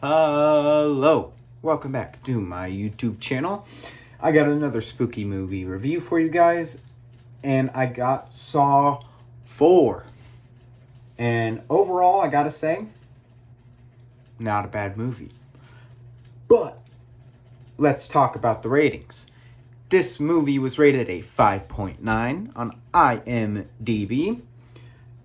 Hello, welcome back to my YouTube channel. I got another spooky movie review for you guys, and I got Saw 4. And overall, I gotta say, not a bad movie. But let's talk about the ratings. This movie was rated a 5.9 on IMDb,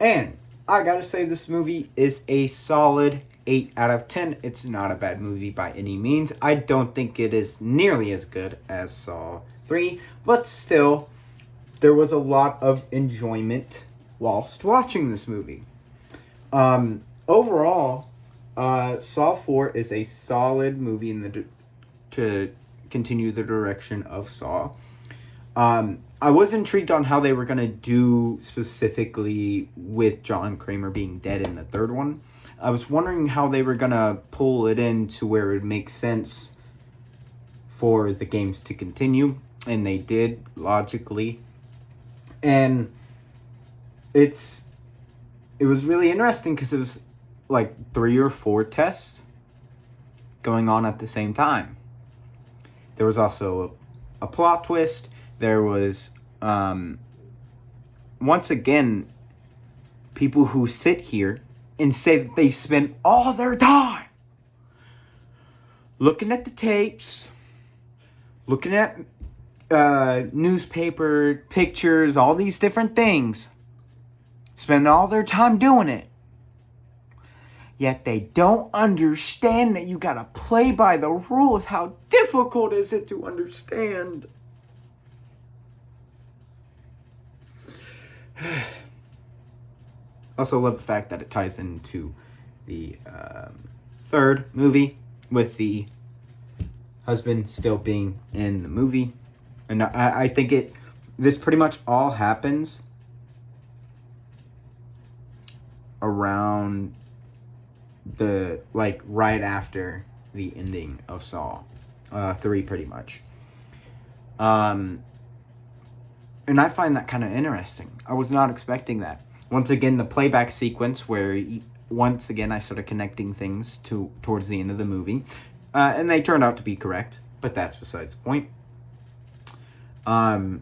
and I gotta say this movie is a solid 8 out of 10. It's not a bad movie by any means. I don't think it is nearly as good as Saw 3, but still, there was a lot of enjoyment whilst watching this movie. Overall, Saw 4 is a solid movie to continue the direction of Saw. I was intrigued on how they were going to do specifically with John Kramer being dead in the third one. I was wondering how they were going to pull it in to where it would make sense for the games to continue, and they did, logically. And it was really interesting because it was like 3 or 4 tests going on at the same time. There was also a plot twist. There was, once again, people who sit here and say that they spend all their time looking at the tapes, looking at newspaper pictures, all these different things, spend all their time doing it. Yet they don't understand that you gotta play by the rules. How difficult is it to understand? Also love the fact that it ties into the third movie with the husband still being in the movie. And I think this pretty much all happens around right after the ending of Saw 3 pretty much. And I find that kind of interesting. I was not expecting that. Once again, the playback sequence where once again I started connecting things towards the end of the movie, and they turned out to be correct, but that's besides the point. I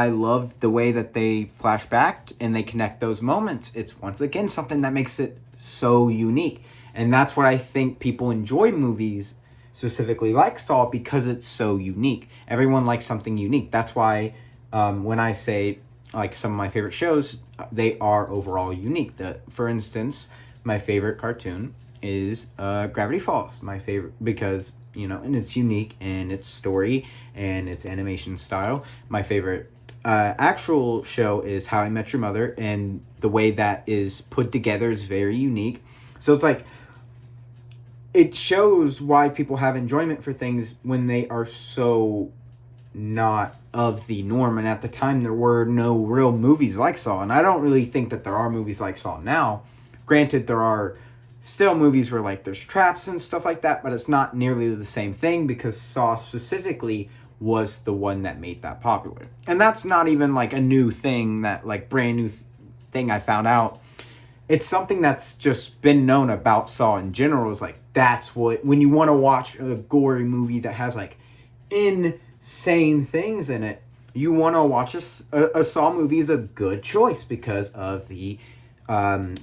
love the way that they flash back and they connect those moments. It's once again something that makes it so unique. And that's what I think people enjoy movies specifically like Saw, because it's so unique. Everyone likes something unique. That's why when I say like some of my favorite shows, they are overall unique. For instance, my favorite cartoon is Gravity Falls. My favorite because, and it's unique in its story and its animation style. My favorite actual show is How I Met Your Mother, and the way that is put together is very unique. So it's like, it shows why people have enjoyment for things when they are so not of the norm. And at the time, there were no real movies like Saw, and I don't really think that there are movies like Saw now. Granted, there are still movies where like there's traps and stuff like that, but it's not nearly the same thing because Saw specifically was the one that made that popular. And that's not even like a new thing, that like brand new thing I found out. It's something that's just been known about Saw in general. Is like, that's what, when you want to watch a gory movie that has like insane things in it, you want to watch a Saw movie is a good choice because of the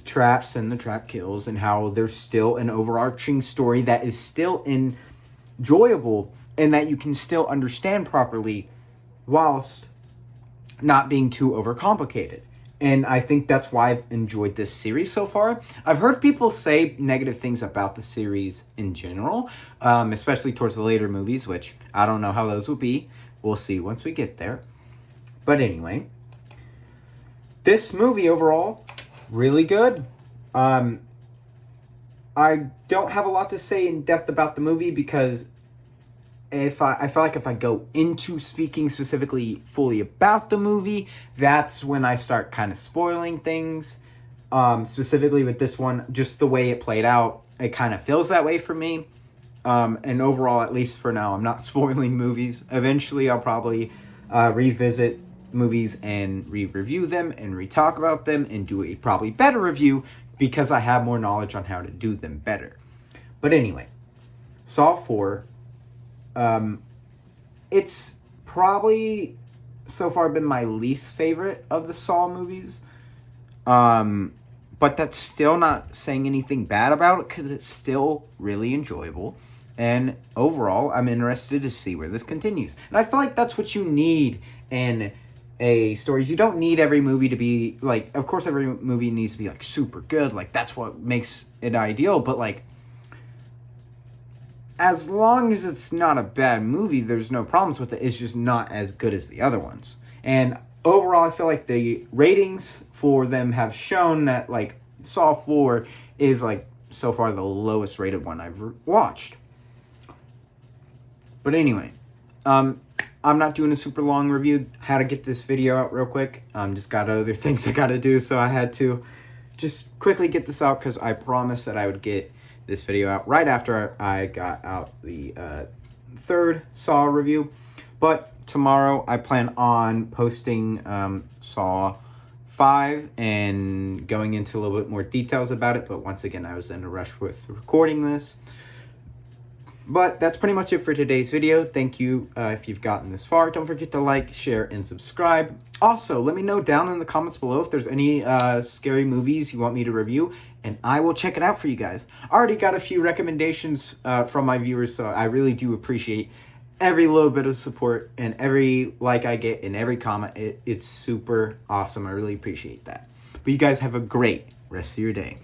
traps and the trap kills, and how there's still an overarching story that is still enjoyable and that you can still understand properly whilst not being too overcomplicated. And I think that's why I've enjoyed this series so far. I've heard people say negative things about the series in general, especially towards the later movies, which I don't know how those will be. We'll see once we get there. But anyway, this movie overall, really good. I don't have a lot to say in depth about the movie because I feel like if I go into speaking specifically fully about the movie, that's when I start kind of spoiling things. Specifically with this one, just the way it played out, it kind of feels that way for me. And overall, at least for now, I'm not spoiling movies. Eventually, I'll probably revisit movies and re-review them and re-talk about them and do a probably better review because I have more knowledge on how to do them better. But anyway, Saw 4, it's probably so far been my least favorite of the Saw movies. But that's still not saying anything bad about it because it's still really enjoyable. And overall, I'm interested to see where this continues. And I feel like that's what you need in a stories. You don't need every movie to be like, of course, every movie needs to be like super good. Like, that's what makes it ideal. But like, as long as it's not a bad movie, there's no problems with it. It's just not as good as the other ones. And overall, I feel like the ratings for them have shown that like Saw 4 is like so far the lowest rated one I've watched. But anyway, I'm not doing a super long review. How to get this video out real quick. Just got other things I got to do, so I had to just quickly get this out because I promised that I would get this video out right after I got out the third Saw review. But tomorrow I plan on posting Saw 5 and going into a little bit more details about it. But once again, I was in a rush with recording this. But that's pretty much it for today's video. Thank you if you've gotten this far. Don't forget to like, share, and subscribe. Also, let me know down in the comments below if there's any scary movies you want me to review, and I will check it out for you guys. I already got a few recommendations from my viewers, so I really do appreciate every little bit of support and every like I get and every comment. It's super awesome. I really appreciate that. But you guys have a great rest of your day.